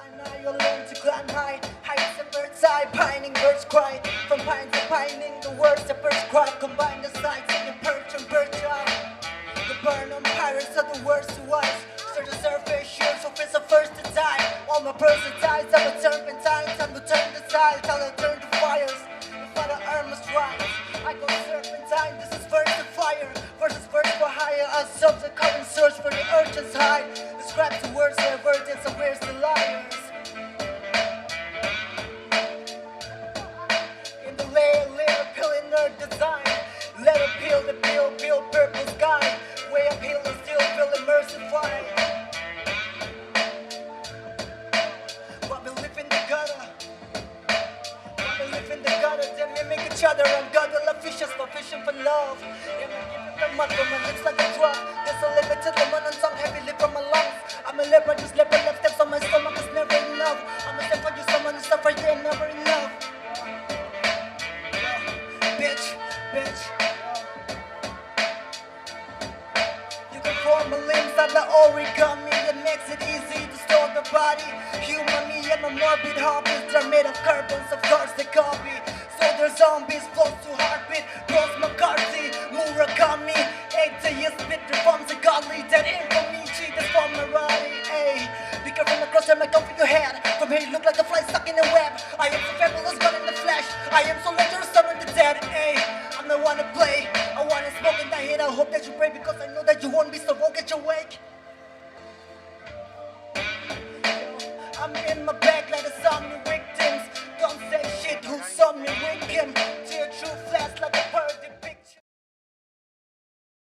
And now you learn to climb high, heights and birds eye, pining birds cry. From pine to pining, the words the birds cry. Combine the sights and you perch and perch out. The burn on pirates are the worst to us. So the surface shoots so it's the first to die. All my person dies, I'm a turpentine. Time to turn the tide, till I turn to fires. If I the earn must rise, I go serpentine. This is first to fire, versus first for hire. I sub the current search for the urchin's hide. Describe the words, the virgins, and where's the liars? In the layer, pill in her design. Let her peel the peel, purple sky. Way up hill and still feel immersified. But we live in the gutter. They mimic each other and gutter love fishes for fishing for love. Yeah, man, give it the mud from my lips like a drug. There's a limit to the man and song heavy lip from my lungs. I'm a leper, just leper left steps on my stomach is never enough. I'm a step for you, someone who suffer, yeah, never enough. Bitch. You can form a limbs like the origami. It makes it easy to store the body. Human me and my morbid hobbies. They're made of carbons, of course they copy. So they're zombies, close to heartbeat. Rose McCarthy, Murakami. Atheist, bit reforms a godly. That ain't for me, cheat is for morality. Ayy, be careful from across them, I come for your head. From here you look like a fly stuck in a web. I am so fabulous, God in the flesh. I am so dangerous, summon the dead. Ayy, I'm the one to play. I wanna smoke and I hate. I hope that you pray because I know that you won't be, so won't get your wake. I'm in my bag like a zombie.